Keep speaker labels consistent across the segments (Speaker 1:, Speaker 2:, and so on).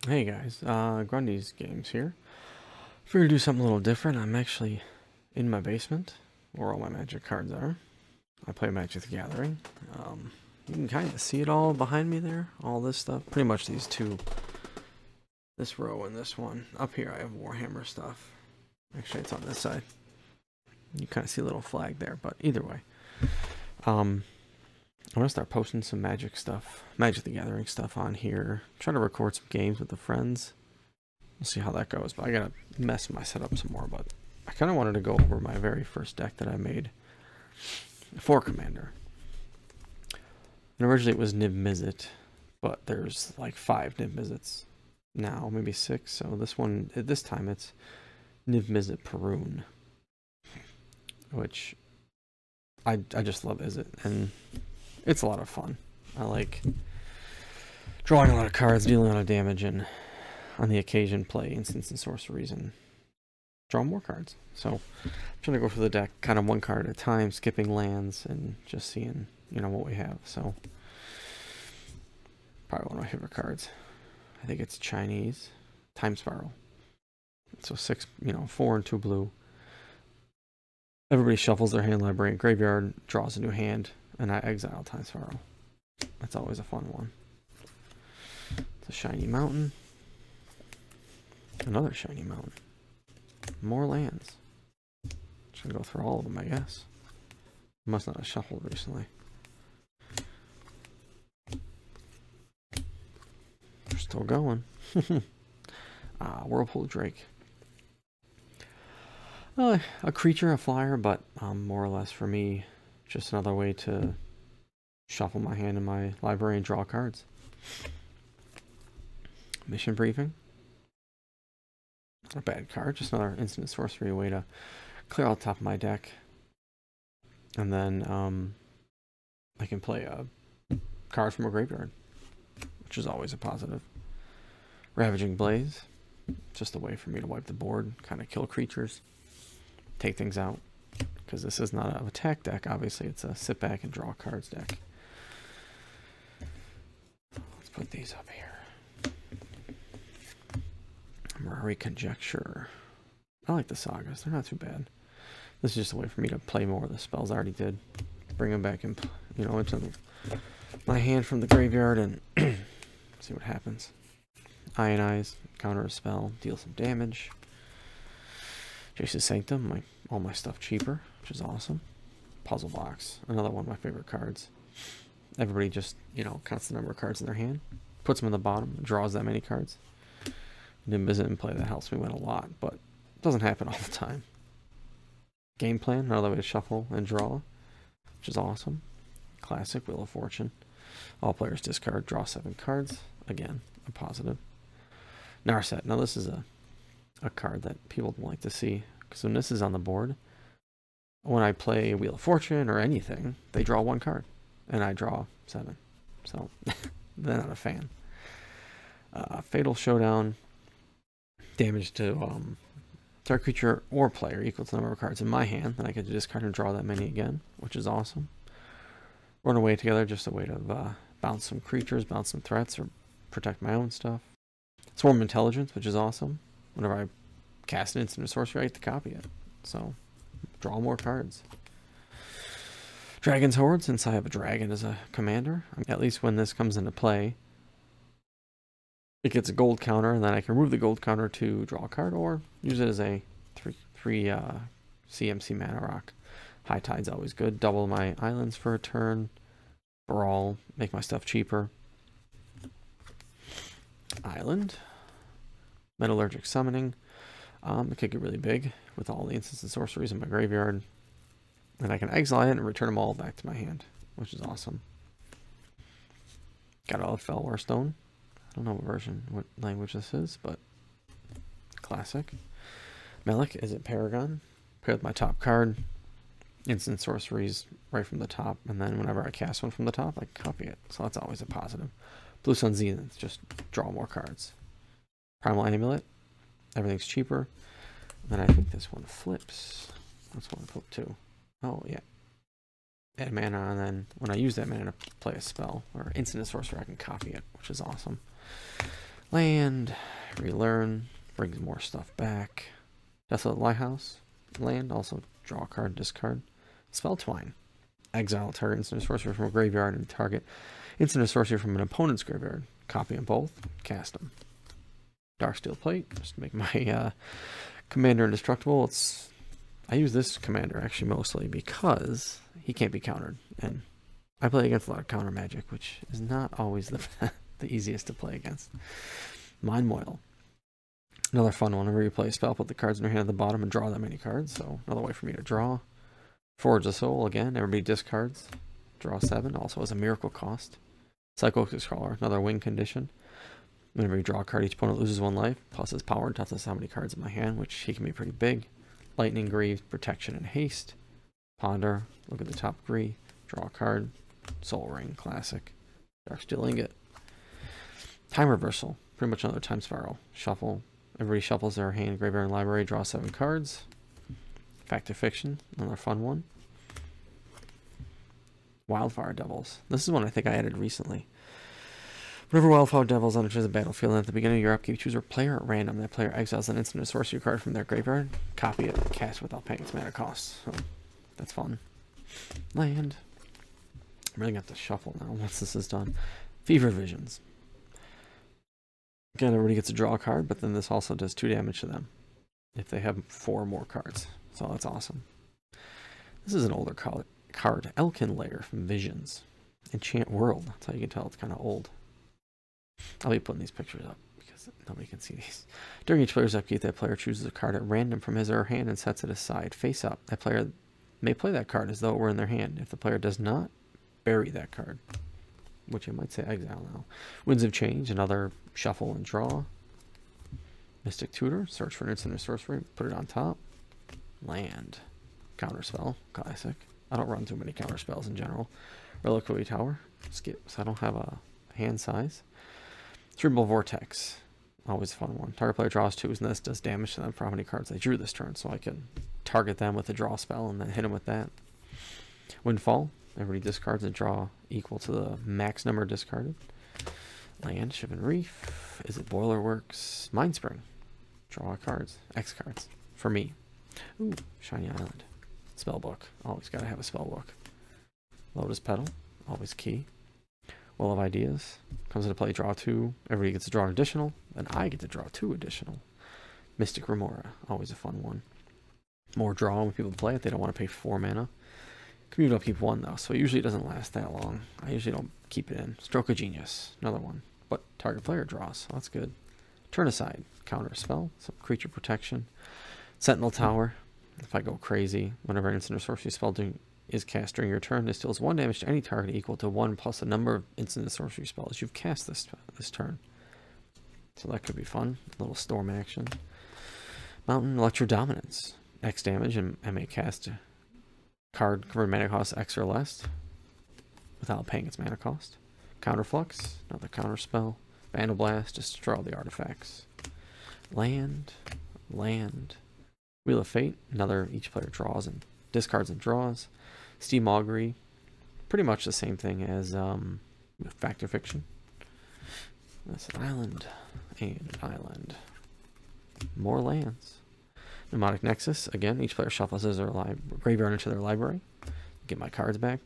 Speaker 1: Hey guys, Grundy's Games here. Figured to do something a little different. I'm actually in my basement, where all my Magic cards are. I play Magic the Gathering. You can kind of see it all behind me there, all this stuff. Pretty much these two, this row and this one. Up here I have Warhammer stuff. Actually it's on this side. You kind of see a little flag there, but either way. I'm going to start posting some Magic stuff, Magic the Gathering stuff on here. Try to record some games with the friends. We'll see how that goes, but I gotta mess my setup some more. But I kind of wanted to go over my very first deck that I made for Commander. And originally it was Niv Mizzet, but there's like 5 Niv Mizzets now, maybe 6. So this time it's Niv Mizzet Perun, which I just love Izzet, and it's a lot of fun. I like drawing a lot of cards, dealing a lot of damage, and on the occasion play instants and sorceries and draw more cards. So I'm trying to go for the deck kind of one card at a time, skipping lands and just seeing, what we have. So probably one of my favorite cards. I think it's Chinese Time Spiral. So 6, 4 and 2 blue. Everybody shuffles their hand library, graveyard, draws a new hand, and I exile Time Spiral. That's always a fun one. It's a shiny mountain. Another shiny mountain. More lands. Should go through all of them, I guess. Must not have shuffled recently. We're still going. Whirlpool Drake. A creature, a flyer, but more or less for me, just another way to shuffle my hand in my library and draw cards. Mission Briefing. Not a bad card, just another instant sorcery way to clear out the top of my deck. And then I can play a card from a graveyard, which is always a positive. Ravaging Blaze, just a way for me to wipe the board, kind of kill creatures, take things out. Because this is not an attack deck, obviously it's a sit back and draw cards deck. Let's put these up here. Mirari Conjecture. I like the sagas, they're not too bad. This is just a way for me to play more of the spells I already did. Bring them back and, into my hand from the graveyard and see what happens. Ionize, counter a spell, deal some damage. Jace's Sanctum, all my stuff cheaper, which is awesome. Puzzle Box, another one of my favorite cards. Everybody just, counts the number of cards in their hand, puts them in the bottom, draws that many cards. Niv Mizzet in play, that helps me win a lot, but it doesn't happen all the time. Game Plan, another way to shuffle and draw, which is awesome. Classic, Wheel of Fortune. All players discard, draw 7 cards. Again, a positive. Narset, now this is a card that people don't like to see, because when this is on the board, when I play Wheel of Fortune or anything, they draw 1 card, and I draw 7. So, they're not a fan. Fatal Showdown. Damage to target creature or player equal to the number of cards in my hand. Then I get to discard and draw that many again, which is awesome. Run away together, just a way to bounce some creatures, bounce some threats, or protect my own stuff. Swarm Intelligence, which is awesome. Whenever I cast an instant or sorcery, I get to copy it. So, draw more cards. Dragon's Horde, since I have a dragon as a commander. At least when this comes into play, it gets a gold counter, and then I can remove the gold counter to draw a card, or use it as a 3 CMC mana rock. High Tide's always good. Double my islands for a turn. Brawl, make my stuff cheaper. Island. Metallurgic Summoning. It could get really big with all the instants and sorceries in my graveyard. And I can exile it and return them all back to my hand, which is awesome. Got all of Felwar Stone. I don't know what language this is, but classic. Melik, is it Paragon? Pair with my top card. Instant sorceries right from the top, and then whenever I cast one from the top, I copy it. So that's always a positive. Blue Sun Zenith, just draw more cards. Primal Amulet, everything's cheaper. And then I think this one flips. That's one flip too. Oh yeah. Add mana, and then when I use that mana to play a spell or instant sorcerer, I can copy it, which is awesome. Land, relearn, brings more stuff back. Desolate Lighthouse, land, also draw a card, discard. Spell Twine, exile target instant sorcery from a graveyard and target instant sorcery from an opponent's graveyard. Copy them both, cast them. Darksteel Plate, just to make my commander indestructible. I use this commander actually mostly because he can't be countered, and I play against a lot of counter magic, which is not always the easiest to play against. Mind Moil. Another fun one. Whenever you play a spell, put the cards in your hand at the bottom and draw that many cards. So another way for me to draw. Forge the Soul, again, everybody discards. Draw 7, also has a miracle cost. Psychosis Crawler, another win condition. Whenever you draw a card, each opponent loses 1 life, plus his power, tells us how many cards in my hand, which he can be pretty big. Lightning Greaves, Protection and Haste. Ponder, look at the top 3, draw a card. Soul Ring, classic. Darksteel Ingot. Time Reversal, pretty much another time spiral. Shuffle. Everybody shuffles their hand, graveyard, and library, draw 7 cards. Fact or Fiction, another fun one. Wildfire Devils. This is one I think I added recently. Whenever Wildfire Devils enters the battlefield, and at the beginning of your upkeep, choose a player at random. That player exiles an instant or sorcery card from their graveyard. Copy it, cast without paying its mana cost. So, that's fun. Land. I'm really going to have to shuffle now once this is done. Fever Visions. Again, everybody gets to draw a card, but then this also does 2 damage to them if they have 4 more cards. So that's awesome. This is an older card. Elkin Lair from Visions. Enchant World. That's how you can tell it's kind of old. I'll be putting these pictures up because nobody can see these. During each player's upkeep, that player chooses a card at random from his or her hand and sets it aside. Face up. That player may play that card as though it were in their hand. If the player does not, bury that card. Which you might say exile now. Winds of Change, another shuffle and draw. Mystic Tutor, search for an instant or sorcery, put it on top. Land. Counterspell, classic. I don't run too many counterspells in general. Reliquary Tower, skip, so I don't have a hand size. Cerebral Vortex, always a fun one. Target player draws 2, and this does damage to them for how many cards they drew this turn, so I can target them with a draw spell and then hit them with that. Windfall, everybody discards and draw equal to the max number discarded. Land, Ship and Reef. Is it Boiler Works? Mindspring. Draw cards. X cards. For me. Ooh, Shiny Island. Spellbook. Always gotta have a spellbook. Lotus Petal. Always key. Well of Ideas. Comes into play, draw 2. Everybody gets to draw an additional. And I get to draw 2 additional. Mystic Remora. Always a fun one. More draw when people play it. They don't want to pay 4 mana. Community upkeep 1 though, so it usually doesn't last that long. I usually don't keep it in. Stroke of Genius, another one. But target player draws, so that's good. Turn Aside, counter spell, some creature protection. Sentinel Tower, if I go crazy, whenever an instant or sorcery spell is cast during your turn, this deals 1 damage to any target equal to 1 plus the number of instant or sorcery spells you've cast this turn. So that could be fun. A little storm action. Mountain Electro Dominance, X damage, and I may cast card convert mana cost X or less without paying its mana cost. Counterflux, another counter spell. Vandal Blast, just destroy all the artifacts. Land. Wheel of Fate, another each player draws and discards and draws. Steam Augury, pretty much the same thing as Fact or Fiction. That's an island and island. More lands. Mnemonic Nexus, again, each player shuffles his or graveyard into their library. Get my cards back.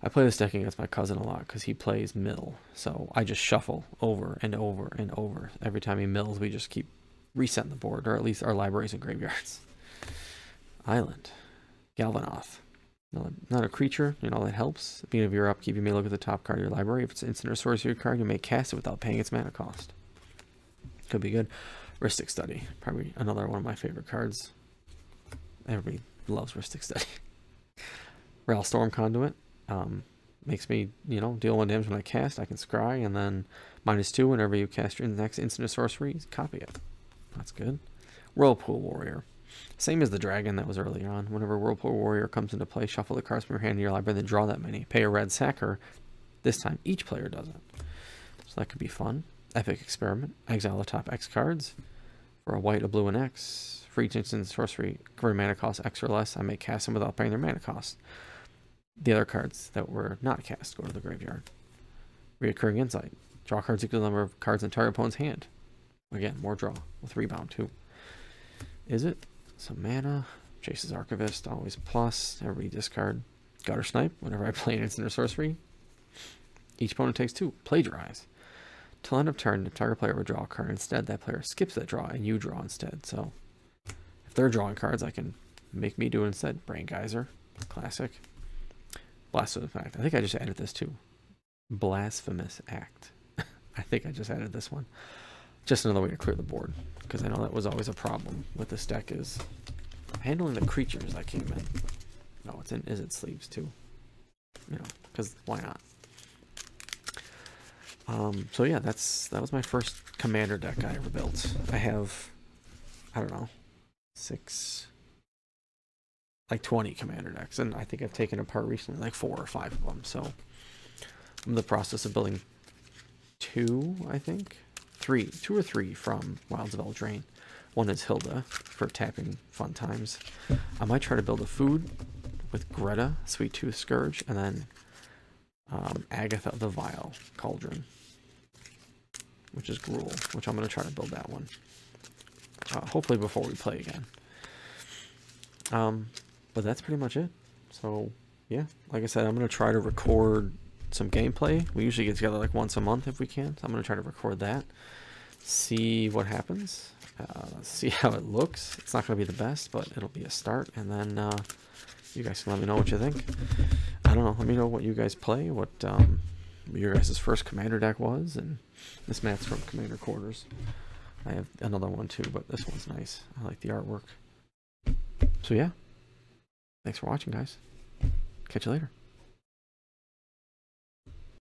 Speaker 1: I play this deck against my cousin a lot because he plays mill. So I just shuffle over and over and over. Every time he mills, we just keep resetting the board, or at least our libraries and graveyards. Island. Galvanoth. Not a creature, that helps. At the beginning of your upkeep, you may look at the top card of your library. If it's an instant or sorcery card, you may cast it without paying its mana cost. Could be good. Rhystic Study, probably another one of my favorite cards. Everybody loves Rhystic Study. Railstorm Conduit, makes me, deal 1 damage when I cast. I can scry, and then -2 whenever you cast your next instant or sorcery, copy it. That's good. Whirlpool Warrior, same as the dragon that was earlier on. Whenever Whirlpool Warrior comes into play, shuffle the cards from your hand to your library, then draw that many. Pay a red, sack her. This time, each player does it. So that could be fun. Epic Experiment, exile the top X cards. For a white, a blue, and X. For each instant sorcery, convert mana cost X or less, I may cast them without paying their mana cost. The other cards that were not cast go to the graveyard. Reoccurring Insight. Draw cards equal to the number of cards in the target opponent's hand. Again, more draw with rebound too. Is it? Some mana. Chase's Archivist, always plus. Everybody discard. Gutter Snipe, whenever I play an instant or sorcery. Each opponent takes 2. Plagiarize. Till end of turn, the target player will draw a card. Instead, that player skips that draw, and you draw instead. So, if they're drawing cards, I can make me do it instead. Brain Geyser. Classic. Blasphemous Act. I think I just added this too. Blasphemous Act. I think I just added this one. Just another way to clear the board. Because I know that was always a problem with this deck is handling the creatures that came in. No, it's in Izzet sleeves too. You know, because why not? So yeah, that was my first commander deck I ever built. I have, I don't know, 20 commander decks, and I think I've taken apart recently like 4 or 5 of them. So I'm in the process of building 2, I think, 2 or 3 from Wilds of Eldraine. One is Hilda for tapping fun times. I might try to build a food with Greta, Sweet Tooth Scourge, and then Agatha the Vile Cauldron, which is Gruel, which I'm going to try to build that one. Hopefully before we play again. But that's pretty much it. So, yeah, like I said, I'm going to try to record some gameplay. We usually get together like once a month if we can. So I'm going to try to record that. See what happens. See how it looks. It's not going to be the best, but it'll be a start. And then you guys can let me know what you think. I don't know. Let me know what you guys play, what your guys' first commander deck was. And this map's from Commander Quarters. I have another one too, but this one's nice. I like the artwork. So yeah. Thanks for watching, guys. Catch you later.